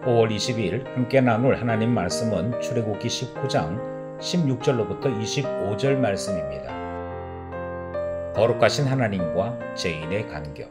5월 22일 함께 나눌 하나님 말씀은 출애굽기 19장 16절로부터 25절 말씀입니다. 거룩하신 하나님과 죄인의 간격.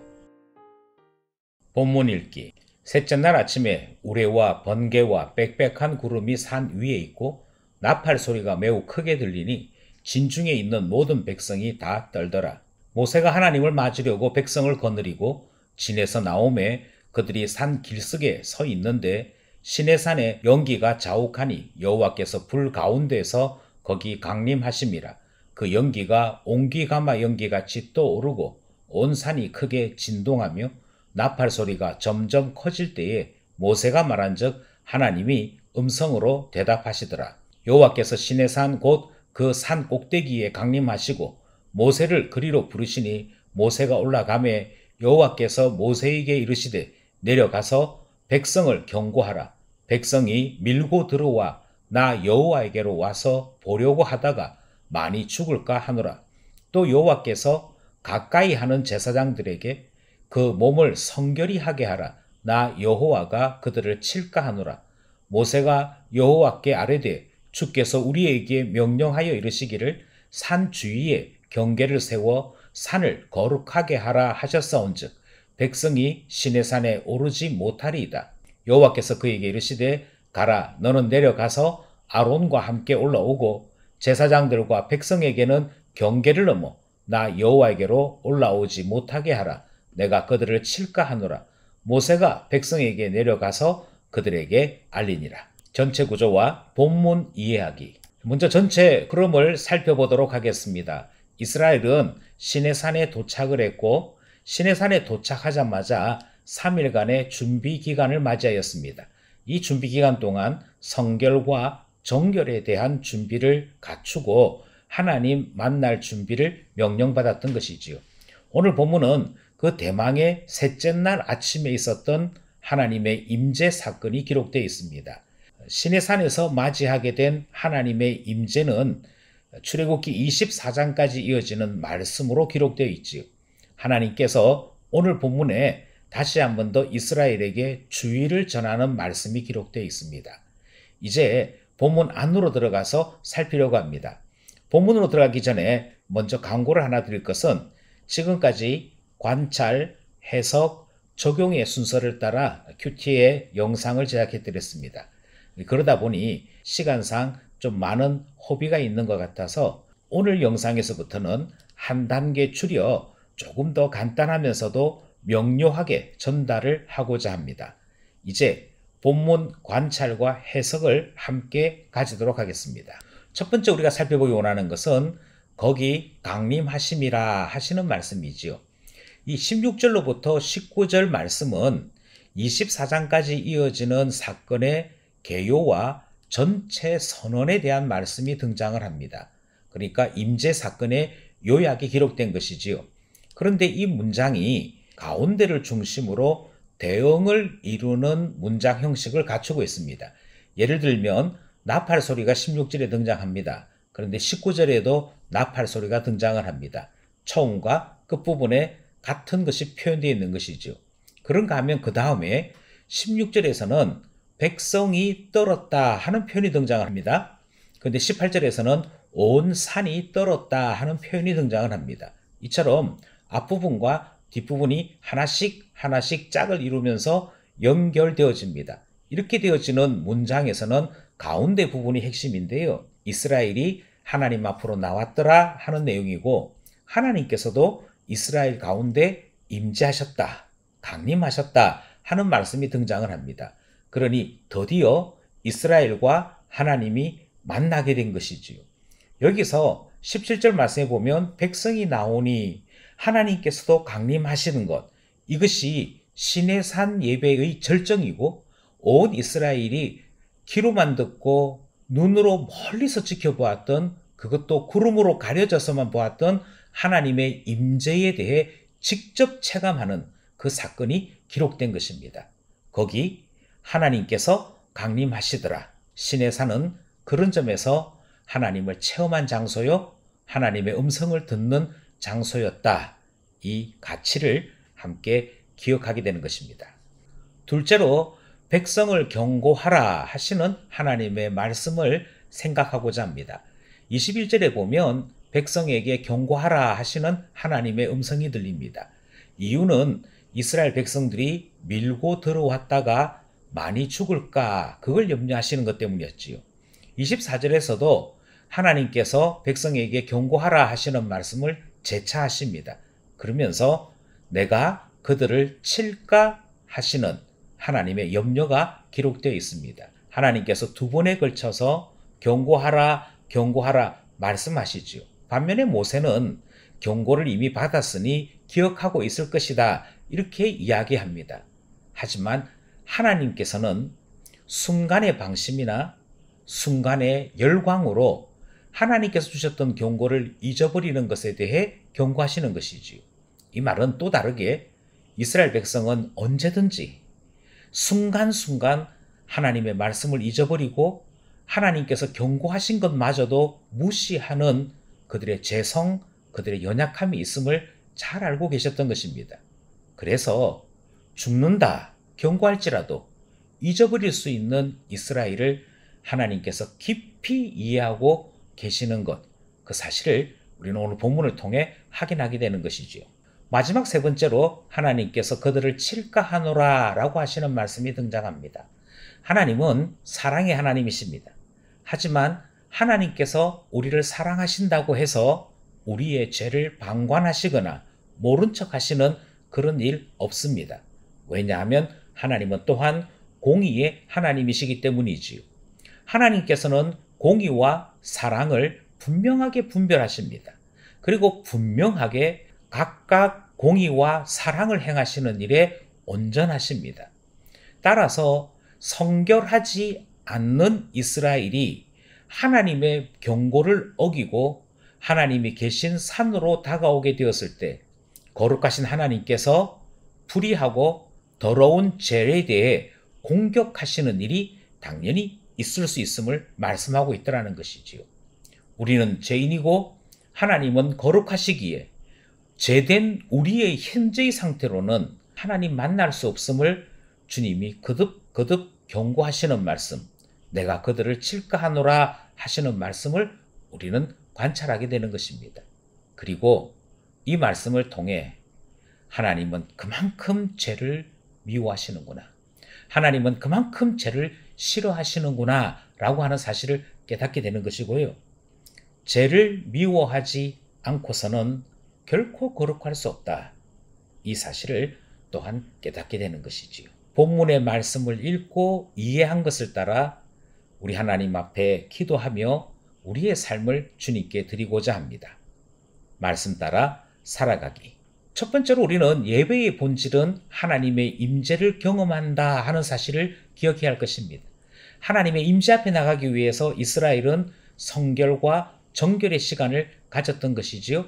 본문 읽기. 셋째 날 아침에 우레와 번개와 빽빽한 구름이 산 위에 있고 나팔 소리가 매우 크게 들리니 진중에 있는 모든 백성이 다 떨더라. 모세가 하나님을 맞으려고 백성을 거느리고 진에서 나오매 그들이 산 길석에 서 있는데 시내산에 연기가 자욱하니 여호와께서 불 가운데서 거기 강림하심이라. 그 연기가 옹기가마 연기같이 떠오르고 온 산이 크게 진동하며 나팔 소리가 점점 커질 때에 모세가 말한즉 하나님이 음성으로 대답하시더라. 여호와께서 시내산 곧 그 산 꼭대기에 강림하시고 모세를 그리로 부르시니 모세가 올라가매 여호와께서 모세에게 이르시되 내려가서 백성을 경고하라. 백성이 밀고 들어와 나 여호와에게로 와서 보려고 하다가 많이 죽을까 하노라. 또 여호와께서 가까이 하는 제사장들에게 그 몸을 성결히 하게 하라. 나 여호와가 그들을 칠까 하노라. 모세가 여호와께 아뢰되 주께서 우리에게 명령하여 이르시기를 산 주위에 경계를 세워 산을 거룩하게 하라 하셨사온즉 백성이 시내산에 오르지 못하리이다. 여호와께서 그에게 이르시되 가라. 너는 내려가서 아론과 함께 올라오고 제사장들과 백성에게는 경계를 넘어 나 여호와에게로 올라오지 못하게 하라. 내가 그들을 칠까 하노라. 모세가 백성에게 내려가서 그들에게 알리니라. 전체 구조와 본문 이해하기. 먼저 전체 흐름을 살펴보도록 하겠습니다. 이스라엘은 시내산에 도착을 했고 시내산에 도착하자마자 3일간의 준비 기간을 맞이하였습니다. 이 준비 기간 동안 성결과 정결에 대한 준비를 갖추고 하나님 만날 준비를 명령받았던 것이지요. 오늘 본문은 그 대망의 셋째 날 아침에 있었던 하나님의 임재 사건이 기록되어 있습니다. 시내산에서 맞이하게 된 하나님의 임재는 출애굽기 24장까지 이어지는 말씀으로 기록되어 있지요. 하나님께서 오늘 본문에 다시 한 번 더 이스라엘에게 주의를 전하는 말씀이 기록되어 있습니다. 이제 본문 안으로 들어가서 살피려고 합니다. 본문으로 들어가기 전에 먼저 광고를 하나 드릴 것은 지금까지 관찰, 해석, 적용의 순서를 따라 큐티의 영상을 제작해 드렸습니다. 그러다 보니 시간상 좀 많은 허비가 있는 것 같아서 오늘 영상에서부터는 한 단계 줄여 조금 더 간단하면서도 명료하게 전달을 하고자 합니다. 이제 본문 관찰과 해석을 함께 가지도록 하겠습니다. 첫 번째 우리가 살펴보기 원하는 것은 거기 강림하심이라 하시는 말씀이지요. 이 16절로부터 19절 말씀은 24장까지 이어지는 사건의 개요와 전체 선언에 대한 말씀이 등장을 합니다. 그러니까 임재 사건의 요약이 기록된 것이지요. 그런데 이 문장이 가운데를 중심으로 대응을 이루는 문장 형식을 갖추고 있습니다. 예를 들면 나팔 소리가 16절에 등장합니다. 그런데 19절에도 나팔 소리가 등장을 합니다. 처음과 끝부분에 같은 것이 표현되어 있는 것이죠. 그런가 하면 그 다음에 16절에서는 백성이 떨었다 하는 표현이 등장을 합니다. 그런데 18절에서는 온 산이 떨었다 하는 표현이 등장을 합니다. 이처럼 앞부분과 뒷부분이 하나씩 짝을 이루면서 연결되어집니다. 이렇게 되어지는 문장에서는 가운데 부분이 핵심인데요. 이스라엘이 하나님 앞으로 나왔더라 하는 내용이고 하나님께서도 이스라엘 가운데 임재하셨다, 강림하셨다 하는 말씀이 등장을 합니다. 그러니 드디어 이스라엘과 하나님이 만나게 된 것이지요. 여기서 17절 말씀에 보면 백성이 나오니 하나님께서도 강림하시는 것, 이것이 시내산 예배의 절정이고 온 이스라엘이 귀로만 듣고 눈으로 멀리서 지켜보았던, 그것도 구름으로 가려져서만 보았던 하나님의 임재에 대해 직접 체감하는 그 사건이 기록된 것입니다. 거기 하나님께서 강림하시더라. 시내산은 그런 점에서 하나님을 체험한 장소요, 하나님의 음성을 듣는 장소였다. 이 가치를 함께 기억하게 되는 것입니다. 둘째로 백성을 경고하라 하시는 하나님의 말씀을 생각하고자 합니다. 21절에 보면 백성에게 경고하라 하시는 하나님의 음성이 들립니다. 이유는 이스라엘 백성들이 밀고 들어왔다가 많이 죽을까 그걸 염려하시는 것 때문이었지요. 24절에서도 하나님께서 백성에게 경고하라 하시는 말씀을 재차하십니다. 그러면서 내가 그들을 칠까 하시는 하나님의 염려가 기록되어 있습니다. 하나님께서 두 번에 걸쳐서 경고하라 경고하라 말씀하시지요. 반면에 모세는 경고를 이미 받았으니 기억하고 있을 것이다 이렇게 이야기합니다. 하지만 하나님께서는 순간의 방심이나 순간의 열광으로 하나님께서 주셨던 경고를 잊어버리는 것에 대해 경고하시는 것이지요. 이 말은 또 다르게 이스라엘 백성은 언제든지 순간순간 하나님의 말씀을 잊어버리고 하나님께서 경고하신 것마저도 무시하는 그들의 죄성, 그들의 연약함이 있음을 잘 알고 계셨던 것입니다. 그래서 죽는다 경고할지라도 잊어버릴 수 있는 이스라엘을 하나님께서 깊이 이해하고 계시는 것, 그 사실을 우리는 오늘 본문을 통해 확인하게 되는 것이지요. 마지막 세 번째로 하나님께서 그들을 칠까 하노라 라고 하시는 말씀이 등장합니다. 하나님은 사랑의 하나님이십니다. 하지만 하나님께서 우리를 사랑하신다고 해서 우리의 죄를 방관하시거나 모른 척 하시는 그런 일 없습니다. 왜냐하면 하나님은 또한 공의의 하나님이시기 때문이지요. 하나님께서는 공의와 사랑을 분명하게 분별하십니다. 그리고 분명하게 각각 공의와 사랑을 행하시는 일에 온전하십니다. 따라서 성결하지 않는 이스라엘이 하나님의 경고를 어기고 하나님이 계신 산으로 다가오게 되었을 때 거룩하신 하나님께서 불의하고 더러운 죄에 대해 공격하시는 일이 당연히 있을 수 있음을 말씀하고 있다는 것이지요. 우리는 죄인이고 하나님은 거룩하시기에 죄된 우리의 현재의 상태로는 하나님 만날 수 없음을 주님이 거듭 경고하시는 말씀, 내가 그들을 칠까 하노라 하시는 말씀을 우리는 관찰하게 되는 것입니다. 그리고 이 말씀을 통해 하나님은 그만큼 죄를 미워하시는구나, 하나님은 그만큼 죄를 싫어하시는구나 라고 하는 사실을 깨닫게 되는 것이고요. 죄를 미워하지 않고서는 결코 거룩할 수 없다, 이 사실을 또한 깨닫게 되는 것이지요. 본문의 말씀을 읽고 이해한 것을 따라 우리 하나님 앞에 기도하며 우리의 삶을 주님께 드리고자 합니다. 말씀 따라 살아가기. 첫 번째로 우리는 예배의 본질은 하나님의 임재를 경험한다 하는 사실을 기억해야 할 것입니다. 하나님의 임재 앞에 나가기 위해서 이스라엘은 성결과 정결의 시간을 가졌던 것이지요.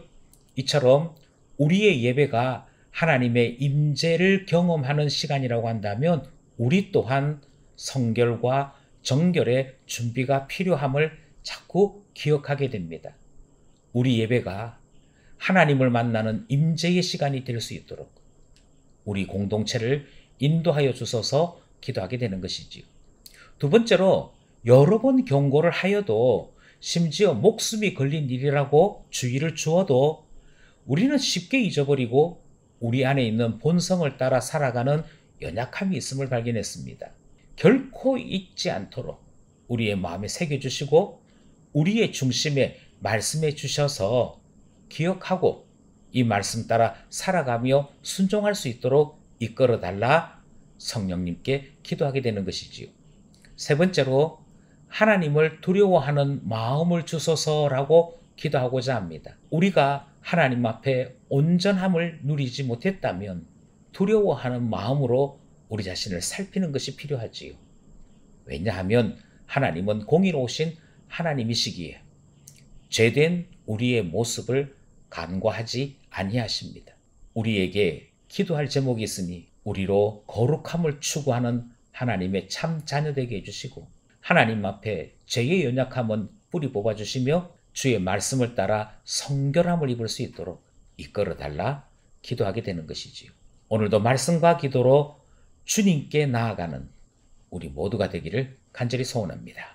이처럼 우리의 예배가 하나님의 임재를 경험하는 시간이라고 한다면 우리 또한 성결과 정결의 준비가 필요함을 자꾸 기억하게 됩니다. 우리 예배가 하나님을 만나는 임재의 시간이 될 수 있도록 우리 공동체를 인도하여 주셔서 기도하게 되는 것이지요. 두 번째로 여러 번 경고를 하여도 심지어 목숨이 걸린 일이라고 주의를 주어도 우리는 쉽게 잊어버리고 우리 안에 있는 본성을 따라 살아가는 연약함이 있음을 발견했습니다. 결코 잊지 않도록 우리의 마음에 새겨주시고 우리의 중심에 말씀해 주셔서 기억하고 이 말씀 따라 살아가며 순종할 수 있도록 이끌어달라 성령님께 기도하게 되는 것이지요. 세 번째로 하나님을 두려워하는 마음을 주소서라고 기도하고자 합니다. 우리가 하나님 앞에 온전함을 누리지 못했다면 두려워하는 마음으로 우리 자신을 살피는 것이 필요하지요. 왜냐하면 하나님은 공의로우신 하나님이시기에 죄된 우리의 모습을 간과하지 아니하십니다. 우리에게 기도할 제목이 있으니 우리로 거룩함을 추구하는 하나님의 참 자녀되게 해주시고 하나님 앞에 죄의 연약함은 뿌리 뽑아주시며 주의 말씀을 따라 성결함을 입을 수 있도록 이끌어달라 기도하게 되는 것이지요. 오늘도 말씀과 기도로 주님께 나아가는 우리 모두가 되기를 간절히 소원합니다.